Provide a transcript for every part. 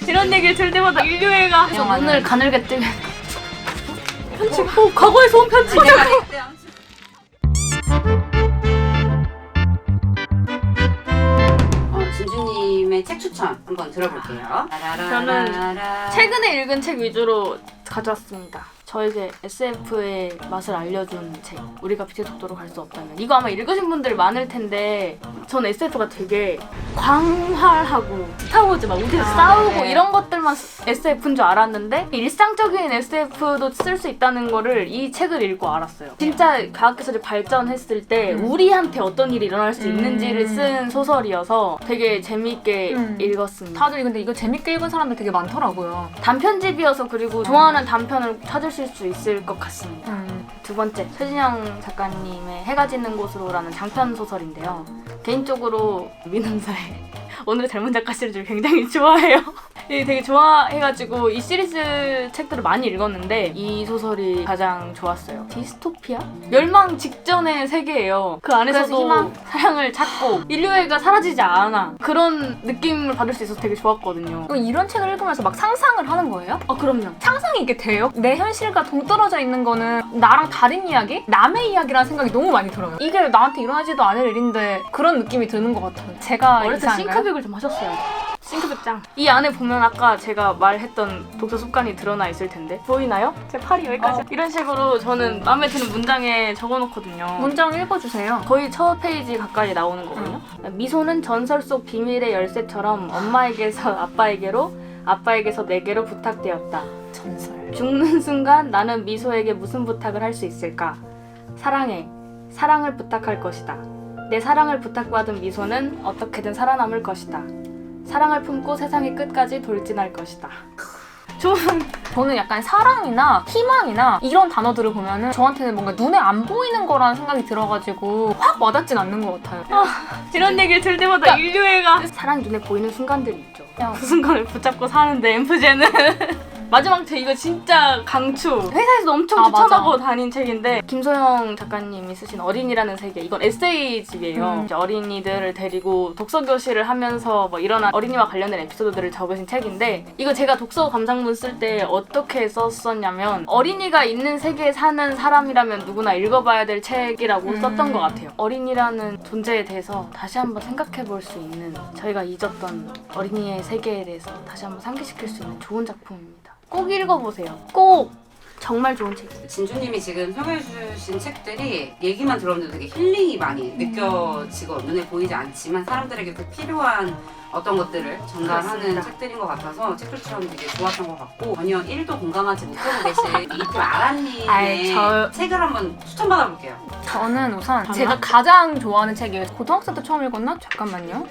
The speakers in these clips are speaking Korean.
이런 얘기를 들을 때마다 인류애가 눈을 가늘게 뜨게. 편지. 과거에서 온 편지. 진주님의 책 추천 한번 들어볼게요. 저는 최근에 읽은 책 위주로 가져왔습니다. 저에게 SF의 맛을 알려준 책, 우리가 빛의 속도로 갈 수 없다면. 이거 아마 읽으신 분들 많을 텐데 전 SF가 되게 광활하고 스타워즈 막 우주에서 싸우고 네. 이런 것들만 SF인 줄 알았는데 일상적인 SF도 쓸 수 있다는 거를 이 책을 읽고 알았어요. 진짜 과학기술이 발전했을 때 우리한테 어떤 일이 일어날 수 있는지를 쓴 소설이어서 되게 재미있게 읽었습니다. 다들 근데 이거 재밌게 읽은 사람들 되게 많더라고요. 단편집이어서 그리고 좋아하는 단편을 찾으실 수 있을 것 같습니다. 두 번째, 최진영 작가님의 해가 지는 곳으로라는 장편 소설인데요. 개인적으로 민음사의 오늘의 젊은 작가 시리즈를 굉장히 좋아해요. 되게 좋아해가지고 이 시리즈 책들을 많이 읽었는데 이 소설이 가장 좋았어요. 디스토피아? 멸망 직전의 세계예요. 그 안에서도 희망, 사랑을 찾고 인류애가 사라지지 않아. 그런 느낌을 받을 수 있어서 되게 좋았거든요. 그럼 이런 책을 읽으면서 막 상상을 하는 거예요? 그럼요. 상상이 이게 돼요? 내 현실과 동떨어져 있는 거는 나랑 다른 이야기? 남의 이야기라는 생각이 너무 많이 들어요. 이게 나한테 일어나지도 않을 일인데 그런 느낌이 드는 것 같아요. 제가 어렸을 때 이상한가요? 싱크백을 좀 하셨어요. 싱크백 짱. 이 안에 보면 아까 제가 말했던 독서 습관이 드러나 있을 텐데 보이나요? 제 팔이 여기까지. 이런 식으로 저는 마음에 드는 문장에 적어놓거든요. 문장 읽어주세요. 거의 첫 페이지 가까이 나오는 거거든요. 미소는 전설 속 비밀의 열쇠처럼 엄마에게서 아빠에게로, 아빠에게서 내게로 부탁되었다. 전설. 죽는 순간 나는 미소에게 무슨 부탁을 할 수 있을까? 사랑해. 사랑을 부탁할 것이다. 내 사랑을 부탁받은 미소는 어떻게든 살아남을 것이다. 사랑을 품고 세상의 끝까지 돌진할 것이다. 저는 약간 사랑이나 희망이나 이런 단어들을 보면은 저한테는 뭔가 눈에 안 보이는 거라는 생각이 들어가지고 확 와닿진 않는 것 같아요. 이런 얘기를 들을 때마다 인류애가 사랑이 눈에 보이는 순간들이 있죠. 그 순간을 붙잡고 사는데 엠프제는 마지막 책 이거 진짜 강추. 회사에서도 엄청 추천하고 맞아. 다닌 책인데 김소영 작가님이 쓰신 어린이라는 세계, 이건 에세이집이에요. 이제 어린이들을 데리고 독서 교실을 하면서 뭐 일어난 어린이와 관련된 에피소드들을 적으신 책인데 이거 제가 독서 감상문 쓸 때 어떻게 썼었냐면 어린이가 있는 세계에 사는 사람이라면 누구나 읽어봐야 될 책이라고 썼던 것 같아요. 어린이라는 존재에 대해서 다시 한번 생각해 볼 수 있는, 저희가 잊었던 어린이의 세계에 대해서 다시 한번 상기시킬 수 있는 좋은 작품입니다. 꼭 읽어보세요. 꼭! 정말 좋은 책이에요. 진주님이 지금 소개해주신 책들이 얘기만 들었는데 되게 힐링이 많이 느껴지고 눈에 보이지 않지만 사람들에게 그 필요한 어떤 것들을 전달하는 그렇습니다. 책들인 것 같아서 책 추천 되게 좋았던 것 같고 전혀 1도 공감하지 못하고 계신 이틀 아란님의 책을 한번 추천받아볼게요. 저는 우선 제가 가장 좋아하는 책이에요. 고등학생 때 처음 읽었나? 잠깐만요.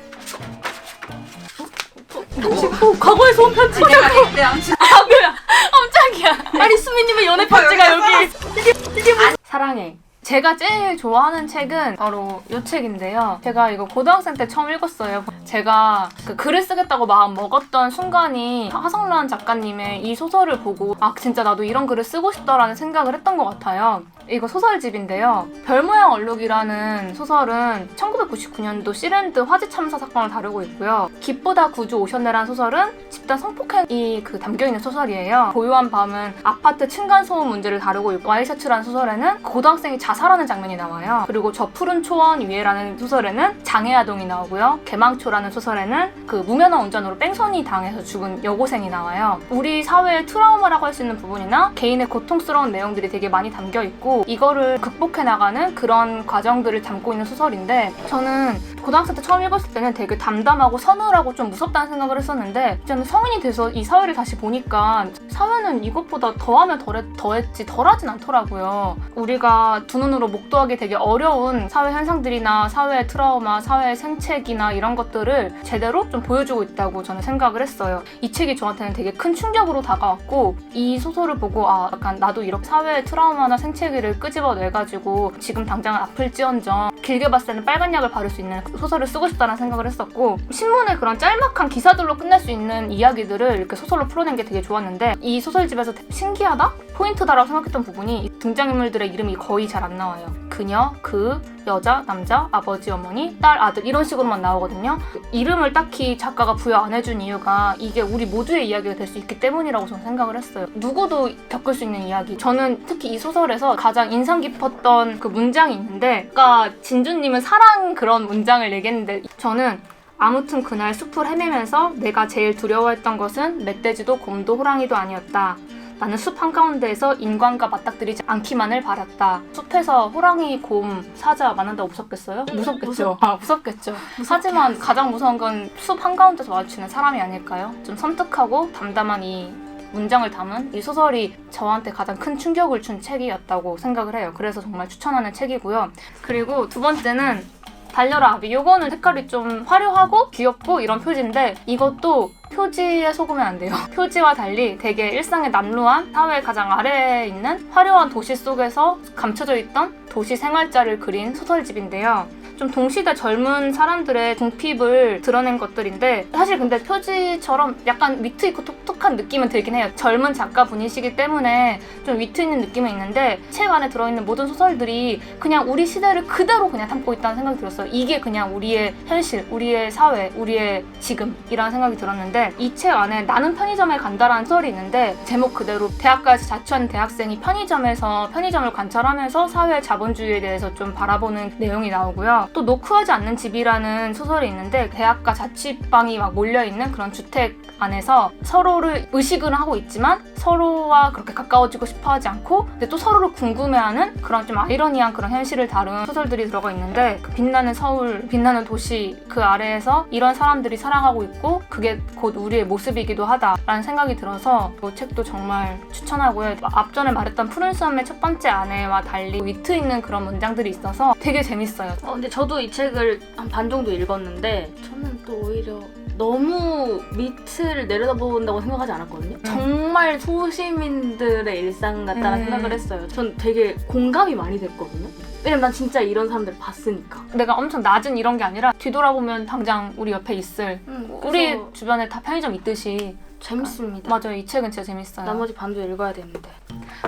과거에서 온 편지! 내가 이때 아무튼 뭐야! 깜짝이야! 아니 수미님의 연애 편지가 여기! 이게 무슨... 사랑해. 제가 제일 좋아하는 책은 바로 이 책인데요. 제가 이거 고등학생 때 처음 읽었어요. 제가 그 글을 쓰겠다고 마음 먹었던 순간이 하성란 작가님의 이 소설을 보고 진짜 나도 이런 글을 쓰고 싶다라는 생각을 했던 것 같아요. 이거 소설집인데요. 별모양 얼룩이라는 소설은 1999년도 시랜드 화재 참사 사건을 다루고 있고요. 빛보다 구주 오셨네라는 소설은 집단 성폭행이 담겨있는 소설이에요. 고요한 밤은 아파트 층간소음 문제를 다루고 있고 와이셔츠라는 소설에는 고등학생이 자살하는 장면이 나와요. 그리고 저 푸른 초원 위에라는 소설에는 장애아동이 나오고요. 개망초라는 소설에는 그 무면허 운전으로 뺑소니 당해서 죽은 여고생이 나와요. 우리 사회의 트라우마라고 할 수 있는 부분이나 개인의 고통스러운 내용들이 되게 많이 담겨있고 이거를 극복해 나가는 그런 과정들을 담고 있는 소설인데 저는 고등학생 때 처음 읽었을 때는 되게 담담하고 서늘하고 좀 무섭다는 생각을 했었는데 저는 성인이 돼서 이 사회를 다시 보니까 사회는 이것보다 더하면 더했지 덜하진 않더라고요. 우리가 두 눈으로 목도하기 되게 어려운 사회 현상들이나 사회의 트라우마, 사회의 생채기나 이런 것들을 제대로 좀 보여주고 있다고 저는 생각을 했어요. 이 책이 저한테는 되게 큰 충격으로 다가왔고 이 소설을 보고 약간 나도 이렇게 사회의 트라우마나 생채기를 끄집어내가지고 지금 당장은 아플지언정 길게 봤을 때는 빨간 약을 바를 수 있는 소설을 쓰고 싶다는 생각을 했었고 신문의 그런 짤막한 기사들로 끝낼 수 있는 이야기들을 이렇게 소설로 풀어낸 게 되게 좋았는데 이 소설집에서 신기하다? 포인트다라고 생각했던 부분이 등장인물들의 이름이 거의 잘 안 나와요. 그녀, 그, 여자, 남자, 아버지, 어머니, 딸, 아들 이런 식으로만 나오거든요. 이름을 딱히 작가가 부여 안 해준 이유가 이게 우리 모두의 이야기가 될 수 있기 때문이라고 저는 생각을 했어요. 누구도 겪을 수 있는 이야기. 저는 특히 이 소설에서 가장 인상 깊었던 그 문장이 있는데 아까 진주님은 사랑 그런 문장을 얘기했는데 저는 아무튼 그날 숲을 헤매면서 내가 제일 두려워했던 것은 멧돼지도 곰도 호랑이도 아니었다. 나는 숲 한가운데에서 인간과 맞닥뜨리지 않기만을 바랐다. 숲에서 호랑이, 곰, 사자 만난다고 무섭겠어요? 무섭겠죠. 무섭겠죠. 하지만 가장 무서운 건 숲 한가운데서 마주치는 사람이 아닐까요? 좀 섬뜩하고 담담한 이 문장을 담은 이 소설이 저한테 가장 큰 충격을 준 책이었다고 생각을 해요. 그래서 정말 추천하는 책이고요. 그리고 두 번째는 달려라 아비. 요거는 색깔이 좀 화려하고 귀엽고 이런 표지인데 이것도 표지에 속으면 안 돼요. 표지와 달리 되게 일상의 남루한 사회의 가장 아래에 있는 화려한 도시 속에서 감춰져 있던 도시 생활자를 그린 소설집인데요. 좀 동시대 젊은 사람들의 궁핍을 드러낸 것들인데 사실 근데 표지처럼 약간 위트 있고 톡톡한 느낌은 들긴 해요. 젊은 작가분이시기 때문에 좀 위트 있는 느낌은 있는데 책 안에 들어있는 모든 소설들이 그냥 우리 시대를 그대로 그냥 담고 있다는 생각이 들었어요. 이게 그냥 우리의 현실, 우리의 사회, 우리의 지금이라는 생각이 들었는데 이 책 안에 나는 편의점에 간다라는 소설이 있는데 제목 그대로 대학까지 자취하는 대학생이 편의점에서 편의점을 관찰하면서 사회의 자본주의에 대해서 좀 바라보는 내용이 나오고요. 또 노크하지 않는 집이라는 소설이 있는데 대학가 자취방이 막 몰려있는 그런 주택 안에서 서로를 의식은 하고 있지만 서로와 그렇게 가까워지고 싶어하지 않고 근데 또 서로를 궁금해하는 그런 좀 아이러니한 그런 현실을 다룬 소설들이 들어가 있는데 그 빛나는 서울, 빛나는 도시 그 아래에서 이런 사람들이 살아가고 있고 그게 곧 우리의 모습이기도 하다라는 생각이 들어서 이 책도 정말 추천하고요. 앞전에 말했던 푸른 수염의 첫 번째 아내와 달리 위트 있는 그런 문장들이 있어서 되게 재밌어요. 근데 저도 이 책을 한 반 정도 읽었는데 저는 또 오히려 너무 밑을 내려다본다고 생각하지 않았거든요. 정말 소시민들의 일상 같다는 생각을 했어요. 전 되게 공감이 많이 됐거든요. 왜냐면 난 진짜 이런 사람들을 봤으니까. 내가 엄청 낮은 이런 게 아니라 뒤돌아보면 당장 우리 옆에 있을 우리 주변에 다 편의점 있듯이 재밌습니다. 맞아요. 이 책은 진짜 재밌어요. 나머지 반도 읽어야 되는데.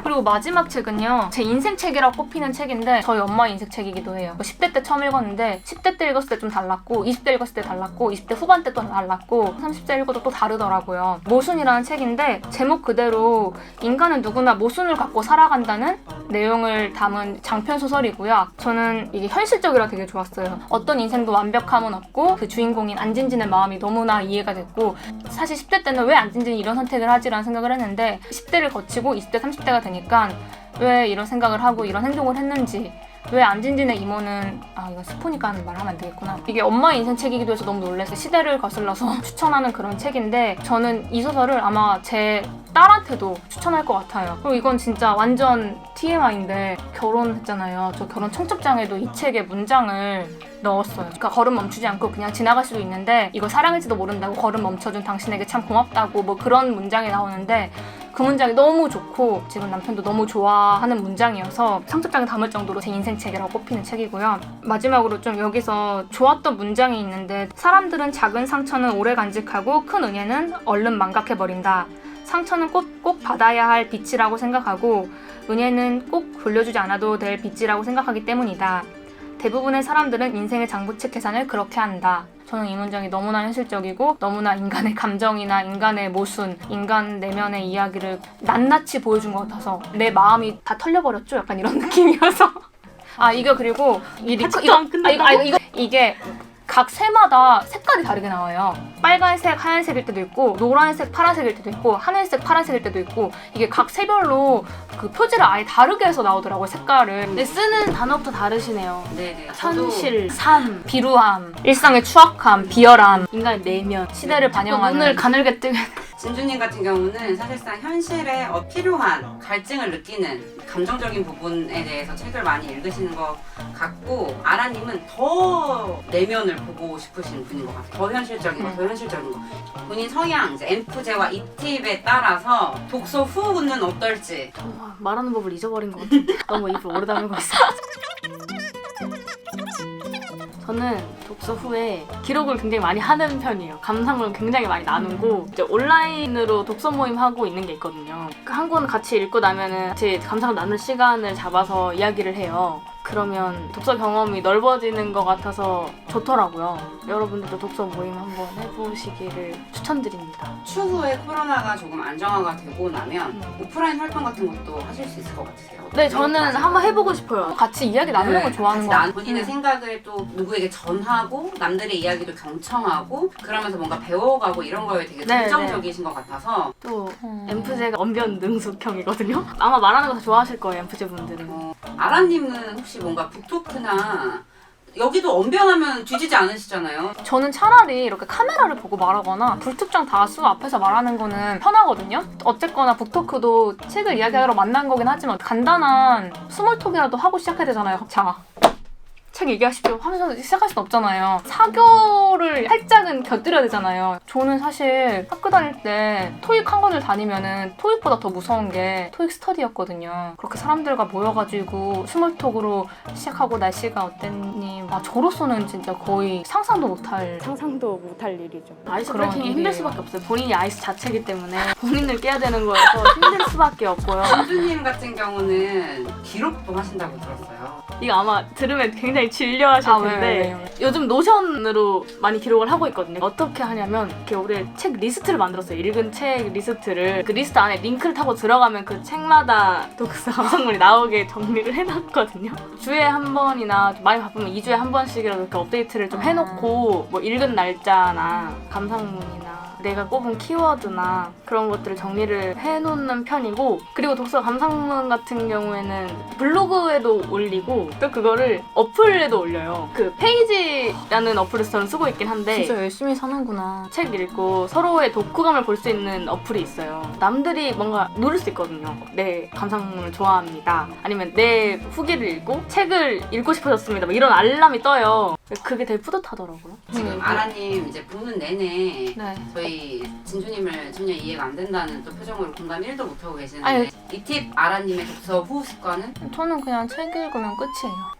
그리고 마지막 책은요. 제 인생 책이라고 꼽히는 책인데 저희 엄마의 인생 책이기도 해요. 10대 때 처음 읽었는데 10대 때 읽었을 때 좀 달랐고 20대 읽었을 때 달랐고 20대 후반 때 또 달랐고 30대 읽어도 또 다르더라고요. 모순이라는 책인데 제목 그대로 인간은 누구나 모순을 갖고 살아간다는 내용을 담은 장편 소설이고요. 저는 이게 현실적이라 되게 좋았어요. 어떤 인생도 완벽함은 없고 그 주인공인 안진진의 마음이 너무나 이해가 됐고 사실 10대 때는 왜 안진진이 이런 선택을 하지라는 생각을 했는데 10대를 거치고 20대, 30대가 되니까 왜 이런 생각을 하고 이런 행동을 했는지 왜 안진진의 이모는 이거 스포니까 말하면 안 되겠구나. 이게 엄마의 인생 책이기도 해서 너무 놀랐어요. 시대를 거슬러서 추천하는 그런 책인데 저는 이 소설을 아마 제 딸한테도 추천할 것 같아요. 그리고 이건 진짜 완전 TMI인데 결혼했잖아요. 저 결혼 청첩장에도 이 책의 문장을 넣었어요. 그러니까 걸음 멈추지 않고 그냥 지나갈 수도 있는데 이거 사랑일지도 모른다고 걸음 멈춰준 당신에게 참 고맙다고 뭐 그런 문장이 나오는데 그 문장이 너무 좋고 지금 남편도 너무 좋아하는 문장이어서 청첩장에 담을 정도로 제 인생 책이라고 꼽히는 책이고요. 마지막으로 좀 여기서 좋았던 문장이 있는데 사람들은 작은 상처는 오래 간직하고 큰 은혜는 얼른 망각해버린다. 상처는 꼭 받아야 할 빚이라고 생각하고 은혜는 꼭 돌려주지 않아도 될 빚이라고 생각하기 때문이다. 대부분의 사람들은 인생의 장부책 계산을 그렇게 한다. 저는 이 문장이 너무나 현실적이고 너무나 인간의 감정이나 인간의 모순, 인간 내면의 이야기를 낱낱이 보여준 것 같아서 내 마음이 다 털려버렸죠? 약간 이런 느낌이어서 이거 그리고 이게 각 새마다 색깔이 다르게 나와요. 빨간색, 하얀색일 때도 있고 노란색, 파란색일 때도 있고 하늘색, 파란색일 때도 있고 이게 각 새별로 그 표지를 아예 다르게 해서 나오더라고요. 색깔을. 근데 쓰는 단어부터 다르시네요. 네네. 현실, 삶, 비루함, 일상의 추악함, 비열함, 인간의 내면, 시대를 반영하는 눈을 가늘게 뜨게 진주님 같은 경우는 사실상 현실에 필요한 갈증을 느끼는 감정적인 부분에 대해서 책을 많이 읽으시는 것 같고 아라님은 더 내면을 보고 싶으신 분인 것 같아요. 더 현실적인 거, 더 현실적인 거. 본인 성향, 이제 엠프제와 이 팁에 따라서 독서 후는 어떨지. 말하는 법을 잊어버린 것 같은데 너무 입을 오래 다물고 있어요. 저는 독서 후에 기록을 굉장히 많이 하는 편이에요. 감상을 굉장히 많이 나누고 이제 온라인으로 독서 모임 하고 있는 게 있거든요. 한 권 같이 읽고 나면은 같이 감상을 나눌 시간을 잡아서 이야기를 해요. 그러면 독서 경험이 넓어지는 것 같아서 좋더라고요. 여러분들도 독서 모임 한번 해보시기를 추천드립니다. 추후에 코로나가 조금 안정화가 되고 나면 오프라인 활동 같은 것도 하실 수 있을 것 같으세요? 네, 저는 한번 해보고 싶어요. 같이 이야기 나누는 걸 좋아하는 거 같아요. 본인의 생각을 또 누구에게 전하고 남들의 이야기도 경청하고 그러면서 뭔가 배워가고 이런 거에 되게 네, 긍정적이신 것 같아서 또 엠프제가 언변능숙형이거든요. 아마 말하는 거 다 좋아하실 거예요, 엠프제 분들은. 아라님은 혹시 뭔가 북토크나 여기도 언변하면 뒤지지 않으시잖아요. 저는 차라리 이렇게 카메라를 보고 말하거나 불특정 다수 앞에서 말하는 거는 편하거든요. 어쨌거나 북토크도 책을 이야기하러 만난 거긴 하지만 간단한 스몰톡이라도 하고 시작해야 되잖아요. 자, 책 얘기하십시오 하면서 시작할 순 없잖아요. 사교를 살짝은 곁들여야 되잖아요. 저는 사실 학교 다닐 때 토익 학원을 다니면은 토익보다 더 무서운 게 토익 스터디였거든요. 그렇게 사람들과 모여가지고 스몰톡으로 시작하고 날씨가 어땠니? 저로서는 진짜 거의 상상도 못할 일이죠. 아이스 그런 브레이킹이 일이에요. 힘들 수밖에 없어요. 본인이 아이스 자체이기 때문에 본인을 깨야 되는 거여서 힘들 수밖에 없고요. 선주님 같은 경우는 기록도 하신다고 들었어요. 이거 아마 들으면 굉장히 질려하실 텐데 왜요? 요즘 노션으로 많이 기록을 하고 있거든요. 어떻게 하냐면 이렇게 올해 책 리스트를 만들었어요. 읽은 책 리스트를 그 리스트 안에 링크를 타고 들어가면 그 책마다 독서 감상문이 나오게 정리를 해놨거든요. 주에 한 번이나 좀 많이 바쁘면 2주에 한 번씩이라도 이렇게 업데이트를 좀 해놓고 뭐 읽은 날짜나 감상문이나 내가 꼽은 키워드나 그런 것들을 정리를 해놓는 편이고, 그리고 독서 감상문 같은 경우에는 블로그에도 올리고 또 그거를 어플에도 올려요. 그 페이지라는 어플을 저는 쓰고 있긴 한데 진짜 열심히 사는구나. 책 읽고 서로의 독후감을 볼 수 있는 어플이 있어요. 남들이 뭔가 누를 수 있거든요. 내 감상문을 좋아합니다. 아니면 내 후기를 읽고 책을 읽고 싶어졌습니다. 뭐 이런 알람이 떠요. 그게 되게 뿌듯하더라고요. 지금 아라님 이제 보는 내내 네. 저희 진주님을 전혀 이해가 안 된다는 또 표정으로 공감 1도 못하고 계시는데 아니. 이 팁 아라님의 독서 후 습관은? 저는 그냥 책 읽으면 끝이에요.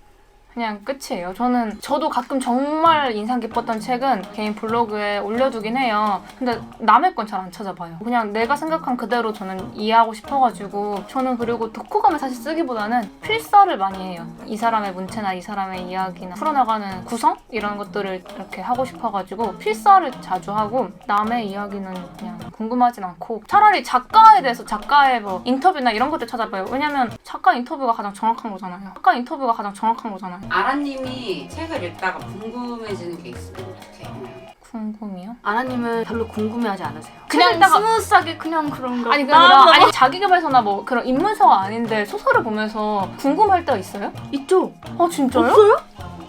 그냥 끝이에요. 저도 가끔 정말 인상 깊었던 책은 개인 블로그에 올려두긴 해요. 근데 남의 건 잘 안 찾아봐요. 그냥 내가 생각한 그대로 저는 이해하고 싶어가지고, 저는 그리고 독후감을 사실 쓰기보다는 필사를 많이 해요. 이 사람의 문체나 이 사람의 이야기나 풀어나가는 구성? 이런 것들을 이렇게 하고 싶어가지고 필사를 자주 하고, 남의 이야기는 그냥 궁금하진 않고 차라리 작가에 대해서 작가의 뭐 인터뷰나 이런 것들 찾아봐요. 왜냐면 작가 인터뷰가 가장 정확한 거잖아요. 아라님이 책을 읽다가 궁금해지는 게 있으면 어떻게 해요? 궁금해요? 아나님은 별로 궁금해하지 않으세요? 그냥 그냥 읽다가- 스무스하게 그냥 그런가? 아니 아니 자기계발서나 뭐 그런 인문서가 아닌데 소설을 보면서 궁금할 때가 있어요? 있죠. 아 진짜요? 없어요?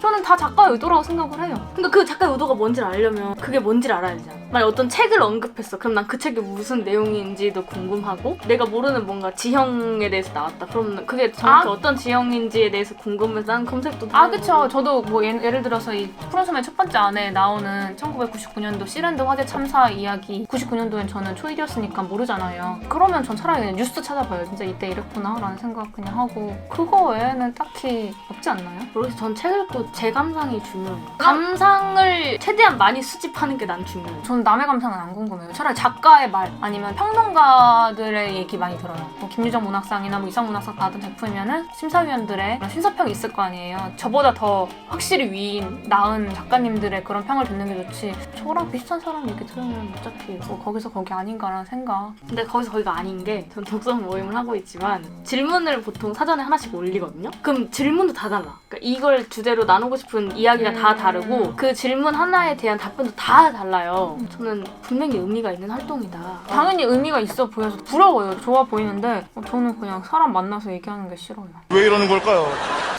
저는 다 작가의 의도라고 생각을 해요. 그러니까 그 작가의 의도가 뭔지를 알려면 그게 뭔지를 알아야 되잖아. 만약 어떤 책을 언급했어. 그럼 난 그 책이 무슨 내용인지도 궁금하고, 내가 모르는 뭔가 지형에 대해서 나왔다. 그럼 그게 정확히 어떤 지형인지에 대해서 궁금해서 난 검색도 아 해보고. 그쵸. 저도 뭐 예를 들어서 이 푸른소매 첫 번째 안에 나오는 1999년도 시랜드 화재 참사 이야기, 99년도엔 저는 초1이었으니까 모르잖아요. 그러면 전 차라리 그냥 뉴스 찾아봐요. 진짜 이때 이랬구나 라는 생각 그냥 하고, 그거 외에는 딱히 없지 않나요? 모르겠어. 전 책 읽고 제 감상이 중요해요. 감상을 최대한 많이 수집하는 게 난 중요해요. 저는 남의 감상은 안 궁금해요. 차라리 작가의 말 아니면 평론가들의 얘기 많이 들어요. 뭐 김유정 문학상이나 뭐 이상 문학상 받은 작품이면은 심사위원들의 그런 심사평이 있을 거 아니에요. 저보다 더 확실히 위인 나은 작가님들의 그런 평을 듣는 게 좋지, 저랑 비슷한 사람 얘기 들으면 어차피 뭐 거기서 거기 아닌가라는 생각. 근데 거기서 거기가 아닌 게, 전 독서 모임을 하고 있지만 질문을 보통 사전에 하나씩 올리거든요. 그럼 질문도 다 달라. 그러니까 이걸 주제로 나누고 싶은 이야기가 다 다르고 그 질문 하나에 대한 답변도 다 달라요. 저는 분명히 의미가 있는 활동이다. 당연히 의미가 있어 보여서 부러워요. 좋아 보이는데 저는 그냥 사람 만나서 얘기하는 게 싫어요. 왜 이러는 걸까요?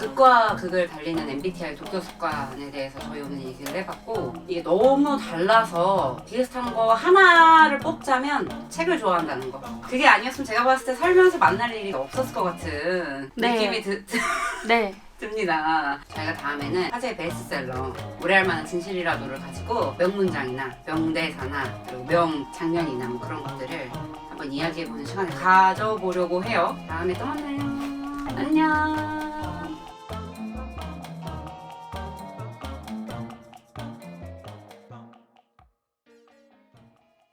극과 극을 달리는 MBTI 독서 습관에 대해서 저희 오늘 얘기를 해봤고, 이게 너무 달라서 비슷한 거 하나를 뽑자면 책을 좋아한다는 거. 그게 아니었으면 제가 봤을 때 살면서 만날 일이 없었을 것 같은 네. 느낌이 네. 듭니다. 저희가 다음에는 화제의 베스트셀러 오래할 만한 진실이라도를 가지고 명문장이나 명대사나 그리고 명장면이나 뭐 그런 것들을 한번 이야기해보는 시간을 가져보려고 해요. 다음에 또 만나요. 안녕.